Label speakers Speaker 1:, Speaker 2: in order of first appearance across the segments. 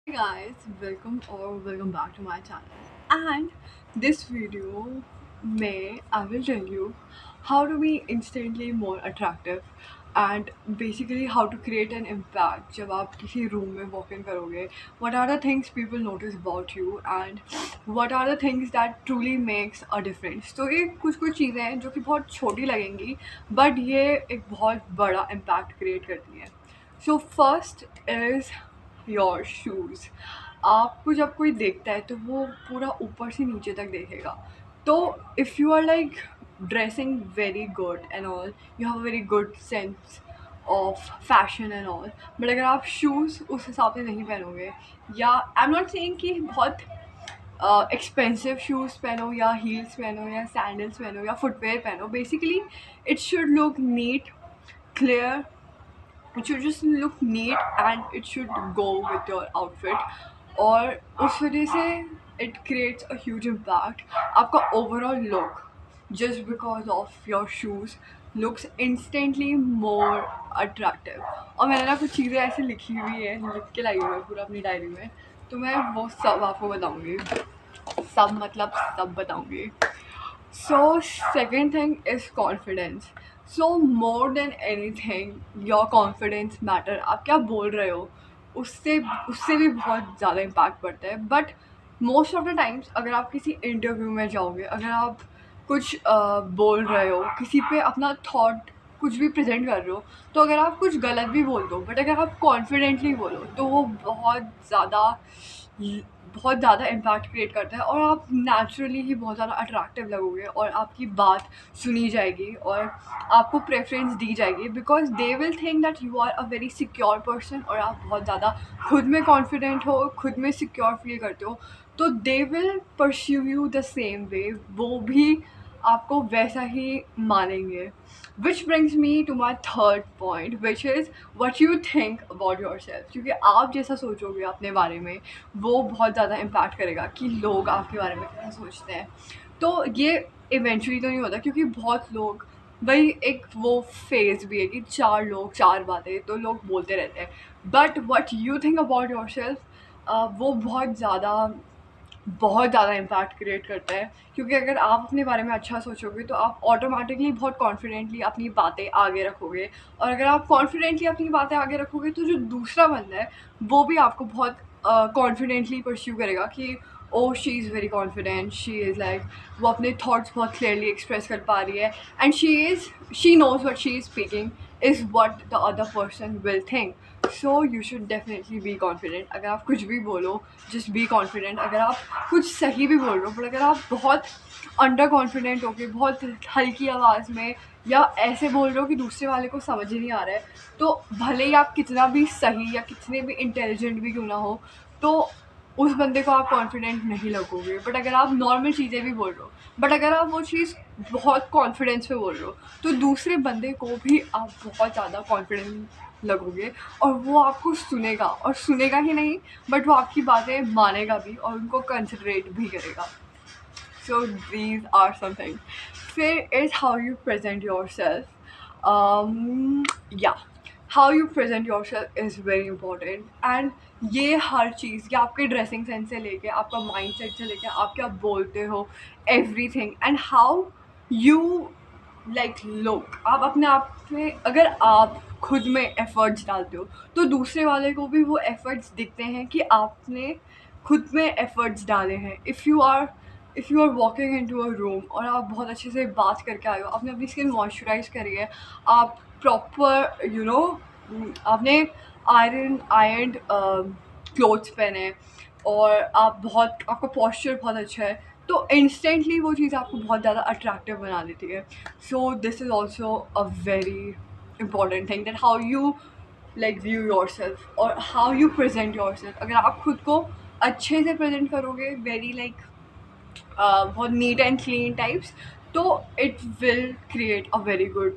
Speaker 1: Hey guys, welcome back to my channel. And this video may I will tell you how to be instantly more attractive and basically how to create an impact जब आप किसी room में walk in करोगे. What are the things people notice about you and what are the things that truly makes a difference. तो ये कुछ चीज़ें हैं जो कि बहुत छोटी लगेंगी but ये एक बहुत बड़ा impact create करती हैं. So first is your shoes. आपको जब कोई देखता है तो वो पूरा ऊपर से नीचे तक देखेगा. तो if you are like dressing very good and all, you have a very good sense of fashion and all, but अगर आप शूज़ उस हिसाब से नहीं पहनोगे, या आई एम नॉट सेइंग कि बहुत एक्सपेंसिव शूज़ पहनो या हील्स पहनो या सैंडल्स पहनो या फुटवेयर पहनो, basically it should look neat, clear. It should just look neat and it should go with your outfit. और उस वजह से it creates a huge impact. आपका overall look just because of your shoes looks instantly more attractive. और मैंने ना कुछ चीज़ें ऐसे लिखी हुई है, लिख के लाई हुई है पूरा अपनी डायरी में, तो मैं वो सब आपको बताऊँगी. सब मतलब सब बताऊँगी. So second thing is confidence. So more than anything, your confidence matter. आप क्या बोल रहे हो उससे उससे भी बहुत ज़्यादा इम्पैक्ट पड़ता है. But most of the times अगर आप किसी इंटरव्यू में जाओगे, अगर आप कुछ बोल रहे हो, किसी पे अपना थॉट कुछ भी प्रेजेंट कर रहे हो, तो अगर आप कुछ गलत भी बोल दो बट अगर आप कॉन्फिडेंटली बोलो तो वो बहुत ज़्यादा इम्पैक्ट क्रिएट करता है और आप नेचुरली ही बहुत ज़्यादा अट्रैक्टिव लगोगे और आपकी बात सुनी जाएगी और आपको प्रेफरेंस दी जाएगी because they will think that you are a very secure person और आप बहुत ज़्यादा खुद में कॉन्फिडेंट हो, खुद में सिक्योर फील करते हो, तो they will pursue you the same way. वो भी आपको वैसा ही मानेंगे. Which brings me to my third point, which is what you think about yourself. क्योंकि आप जैसा सोचोगे अपने बारे में वो बहुत ज़्यादा इम्पैक्ट करेगा कि लोग आपके बारे में कैसा सोचते हैं. तो ये इवेंचुअली तो नहीं होता क्योंकि बहुत लोग भाई एक वो फेज़ भी है कि 4 लोग 4 बातें तो लोग बोलते रहते हैं. But what you think about yourself वो बहुत ज़्यादा इम्पैक्ट क्रिएट करता है. क्योंकि अगर आप अपने बारे में अच्छा सोचोगे तो आप ऑटोमेटिकली बहुत कॉन्फिडेंटली अपनी बातें आगे रखोगे और अगर आप कॉन्फिडेंटली अपनी बातें आगे रखोगे तो जो दूसरा बंदा है वो भी आपको बहुत कॉन्फिडेंटली परस्यू करेगा कि oh she is very confident, she is like वो अपने थॉट्स बहुत क्लियरली एक्सप्रेस कर पा रही है and she knows what she is speaking is what the other person will think. So you should definitely be confident. अगर आप कुछ भी बोलो जस्ट बी कॉन्फिडेंट. अगर आप कुछ सही भी बोल रहे हो बट अगर आप बहुत अंडर कॉन्फिडेंट होके बहुत हल्की आवाज़ में या ऐसे बोल रहे हो कि दूसरे वाले को समझ ही नहीं आ रहा है, तो भले ही आप कितना भी सही या कितने भी इंटेलिजेंट भी क्यों ना हो, तो उस बंदे को आप कॉन्फिडेंट नहीं लगोगे. बट अगर आप नॉर्मल चीज़ें भी बोल रहे हो बट अगर आप वो चीज़ बहुत कॉन्फिडेंस में बोल रहे हो तो दूसरे बंदे को भी आप बहुत ज़्यादा कॉन्फिडेंट लगोगे और वो आपको सुनेगा और सुनेगा ही नहीं बट वो आपकी बातें मानेगा भी और उनको कंसिडरेट भी करेगा. So these are some things. Fear is how you present yourself. Yeah, how you present yourself is very important. And ये हर चीज़, ये आपके ड्रेसिंग सेंस से लेके आपका माइंड सेट से लेके आप क्या बोलते हो, everything and how you like look. आप अपने आप पे अगर आप खुद में एफर्ट्स डालते हो तो दूसरे वाले को भी वो एफर्ट्स दिखते हैं कि आपने खुद में एफर्ट्स डाले हैं. If you are walking into a room और आप बहुत अच्छे से बात करके आए हो, आपने अपनी स्किन मॉइस्चराइज करी है, आप प्रॉपर आपने आयरन क्लोथ्स पहने हैं और आप बहुत आपका पॉस्चर बहुत अच्छा है, तो इंस्टेंटली वो चीज़ आपको बहुत ज़्यादा अट्रैक्टिव बना देती है. So this is also a very important thing that how you like view yourself और how you present yourself. अगर आप खुद को अच्छे से प्रेजेंट करोगे, वेरी लाइक बहुत नीट एंड क्लीन टाइप्स, तो it will create a very good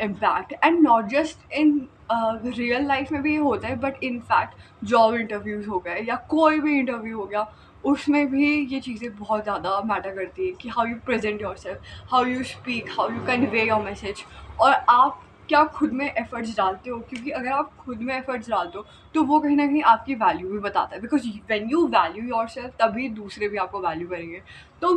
Speaker 1: impact. And not just in real life में भी ये होता है but in fact job interviews हो गए या कोई भी इंटरव्यू हो गया, उसमें भी ये चीज़ें बहुत ज़्यादा मैटर करती हैं कि how you present your self, how you speak, how you convey your message. और आप क्या आप खुद में एफर्ट्स डालते हो? क्योंकि अगर आप खुद में एफर्ट्स डालते हो तो वो कहीं न कहीं आपकी वैल्यू भी बताता है, because when you value yourself तभी दूसरे भी आपको वैल्यू करेंगे। तो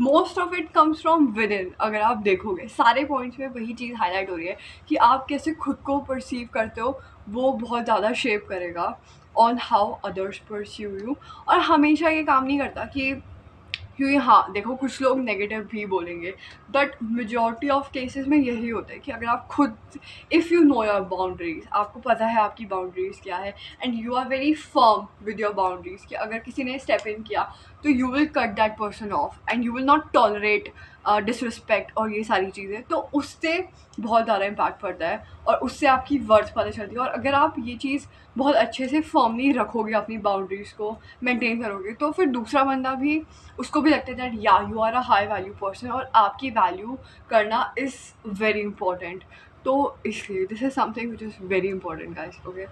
Speaker 1: most of it comes from with in. अगर आप देखोगे सारे पॉइंट्स में वही चीज़ हाईलाइट हो रही है कि आप कैसे खुद को परसीव करते हो, वो बहुत ज़्यादा शेप करेगा on how others perceive you. और हमेशा ये काम नहीं करता कि, क्योंकि हाँ देखो कुछ लोग नेगेटिव भी बोलेंगे, बट मेजॉरिटी ऑफ केसेस में यही होता है कि अगर आप खुद, if you know your boundaries, आपको पता है आपकी बाउंड्रीज क्या है, and you are very firm with your boundaries कि अगर किसी ने स्टेप इन किया तो you will cut that person off and you will not tolerate disrespect और ये सारी चीज़ें, तो उससे बहुत ज़्यादा इम्पैक्ट पड़ता है और उससे आपकी वर्थ पता चलती है। और अगर आप ये चीज़ बहुत अच्छे से फर्मली रखोगे, अपनी बाउंड्रीज को मेंटेन करोगे, तो फिर दूसरा बंदा भी, उसको भी लगता है दैट या you are a high value person और आपकी वैल्यू करना इज़ वेरी इंपॉर्टेंट। तो इसलिए this is something which is very important guys, okay.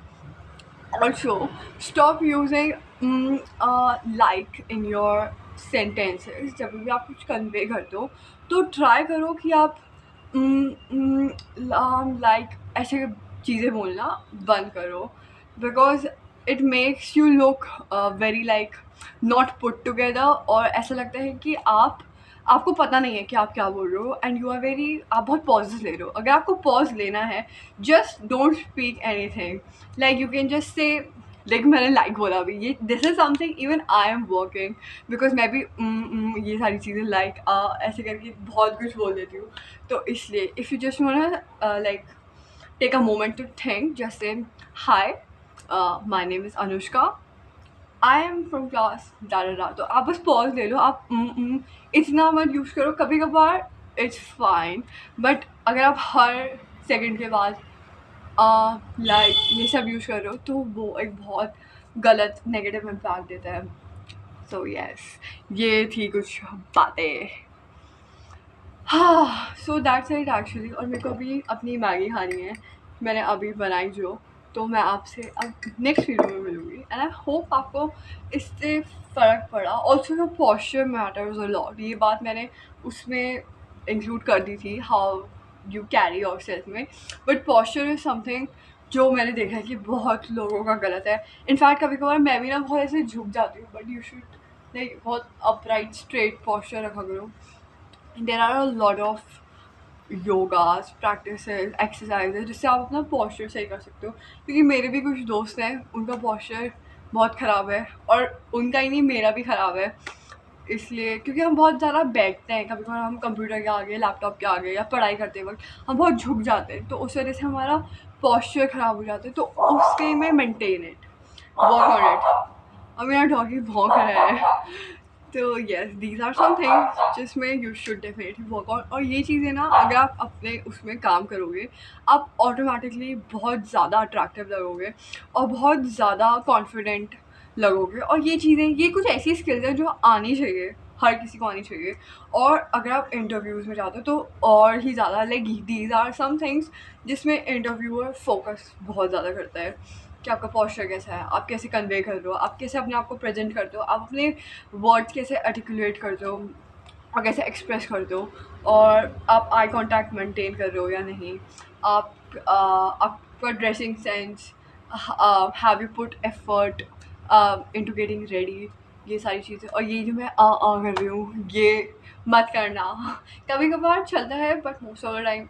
Speaker 1: Also stop using like in your sentences. जब भी आप कुछ कन्वे करते हो तो ट्राई करो कि आप लाइक ऐसे चीज़ें बोलना बंद करो, because it makes you look very like not put together, और ऐसा लगता है कि आपको पता नहीं है कि आप क्या बोल रहे हो, एंड यू आर वेरी, आप बहुत पॉजेस ले रहे हो। अगर आपको पॉज लेना है, just don't speak any thing, like you can just say, like मैंने लाइक बोला अभी, ये this is something even I am working, because मैं भी ये सारी चीज़ें लाइक ऐसे करके बहुत कुछ बोल देती हूँ। तो इसलिए if you just वांना like take a moment to think, just say hi, my name is Anushka, I am from class da da da। तो आप बस पॉज ले लो, आप इतना मत यूज़ करो, कभी कभार इट्स फाइन, बट अगर आप हर सेकंड के बाद लाइक ये सब यूज़ कर रहे हो तो वो एक बहुत गलत नेगेटिव इम्पैक्ट देता है। सो यस, ये थी कुछ बातें। हाँ, सो दैट्स इट एक्चुअली। और मेरे को अभी अपनी मैगी खानी है, मैंने अभी बनाई जो। तो मैं आपसे अब नेक्स्ट वीडियो में मिलूँगी, एंड आई होप आपको इससे फ़र्क पड़ा। Also your posture matters a lot, ये बात मैंने उसमें इंक्लूड कर दी थी, हाउ यू कैरी योरसेल्फ में। बट पोस्चर इज़ समथिंग जो मैंने देखा है कि बहुत लोगों का गलत है। इनफैक्ट कभी-कभार मैं भी ना बहुत ऐसे झुक जाती हूँ, बट यू शुड लाइक बहुत अपराइट स्ट्रेट पोस्चर रखा करो। There are a lot of yogas, practices, exercises जिससे आप अपना पोस्चर सही कर सकते हो। क्योंकि मेरे भी कुछ दोस्त हैं, उनका पोस्चर बहुत ख़राब है, और उनका ही नहीं मेरा भी ख़राब है। इसलिए क्योंकि हम बहुत ज़्यादा बैठते हैं, कभी कभार हम कंप्यूटर के आगे, लैपटॉप के आगे, या पढ़ाई करते वक्त हम बहुत झुक जाते हैं, तो उस वजह से हमारा पोस्चर ख़राब हो जाता है। तो उसके में maintain it, work on it. अब मेरा डॉगी भौंक रहा है। तो yes, these are some things जिसमें you should definitely work on. और ये चीज़ें ना अगर आप अपने उसमें काम करोगे, आप ऑटोमेटिकली बहुत ज़्यादा अट्रैक्टिव लगोगे और बहुत ज़्यादा कॉन्फिडेंट लगोगे। और ये चीज़ें, ये कुछ ऐसी स्किल्स हैं जो आनी चाहिए, हर किसी को आनी चाहिए। और अगर आप इंटरव्यूज़ में जाते हो तो और ही ज़्यादा, like these are some things जिसमें इंटरव्यूअर फोकस बहुत ज़्यादा करता है कि आपका पोस्चर कैसा है, आप कैसे कन्वे कर रहे हो, आप कैसे अपने आप को प्रेजेंट करते हो, आप अपने वर्ड्स कैसे आर्टिकुलेट करते हो और कैसे एक्सप्रेस करते हो, और आप आई कांटेक्ट मेंटेन कर रहे हो या नहीं, आप आपका dressing sense, have you put effort into getting ready, ये सारी चीज़ें। और ये जो मैं कर रही हूँ, ये मत करना। कभी कभार चलता है, but most of the time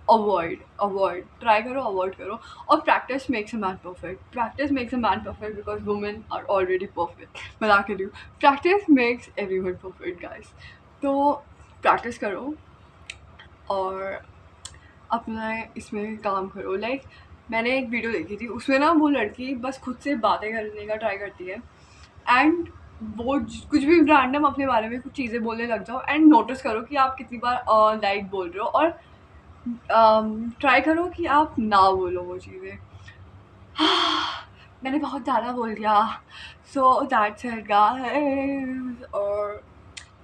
Speaker 1: avoid try करो, अवॉइड करो। और practice makes a man perfect, practice makes a man perfect, because women are already perfect. मजाक कर रही हूँ, practice makes everyone perfect guys. तो प्रैक्टिस करो और अपना इसमें काम करो। लाइक मैंने एक वीडियो देखी थी, उसमें ना वो लड़की बस खुद से बातें करने का ट्राई करती है, एंड वो कुछ भी रैंडम अपने बारे में कुछ चीज़ें बोलने लग जाओ, एंड नोटिस करो कि आप कितनी बार लाइक बोल रहे हो, और ट्राई करो कि आप ना बोलो वो चीज़ें। मैंने बहुत ज़्यादा बोल दिया। सो दैट्स इट गाइस, और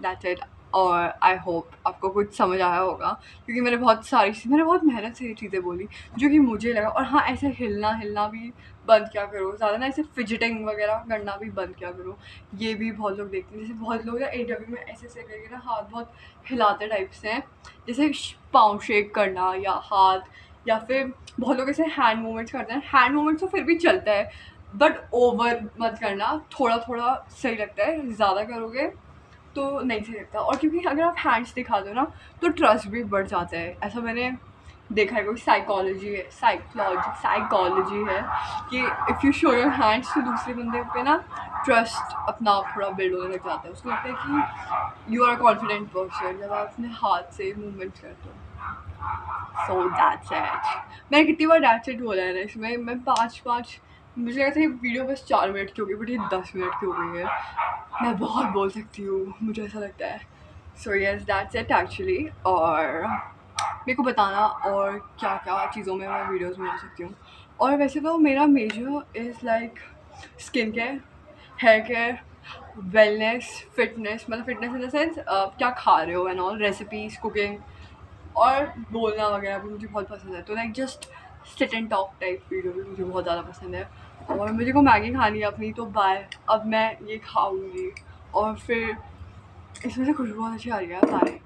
Speaker 1: दैट्स इट। और आई होप आपको कुछ समझ आया होगा, क्योंकि मैंने बहुत मेहनत से ये चीज़ें बोली जो कि मुझे लगा। और हाँ, ऐसे हिलना हिलना भी बंद किया करो, ज़्यादा ना ऐसे फिजिटिंग वगैरह करना भी बंद किया करो। ये भी बहुत लोग देखते हैं, जैसे बहुत लोग ना इंटरव्यू में ऐसे ऐसे करके ना हाथ बहुत हिलाते टाइप से हैं, जैसे पाँव शेक करना या हाथ या फिर बहुत लोग ऐसे हैंड मूवमेंट्स करते हैं, हैंड मूवमेंट्स तो फिर भी चलता है बट ओवर मत करना, थोड़ा थोड़ा सही लगता है, ज़्यादा करोगे तो नहीं सही लगता। और क्योंकि अगर आप हैंड्स दिखा दो ना तो ट्रस्ट भी बढ़ जाता है, ऐसा मैंने देखा है, कोई साइकोलॉजी है कि if you show your hands तो दूसरे बंदे पे ना ट्रस्ट अपना आप थोड़ा बिल्ड होने लग जाता है, उसको लगता है कि you are a confident person जब आप अपने हाथ से मूवमेंट्स करते हो। So that's it. मैंने कितनी बार दैट्स इट बोला है ना इसमें, मैं पाँच मुझे लगा था ये वीडियो बस 4 मिनट की होगी बट ये 10 मिनट की हो गई है। मैं बहुत बोल सकती हूँ, मुझे ऐसा लगता है। So yes that's it actually. और मेरे को बताना और क्या क्या चीज़ों में मैं वीडियोज़ बना सकती हूँ। और वैसे तो मेरा major is like skin care, hair care, wellness, fitness, मतलब फिटनेस इन द सेंस क्या खा रहे हो एंड ऑल, रेसिपीज़, कुकिंग, और बोलना वगैरह भी मुझे बहुत पसंद है। तो like just sit and talk type video भी मुझे बहुत ज़्यादा पसंद है। और मुझे को मैगी खानी है अपनी, तो बाय, अब मैं ये खाऊंगी। और फिर इसमें से खुशबू बहुत अच्छी आ रही है, बाय।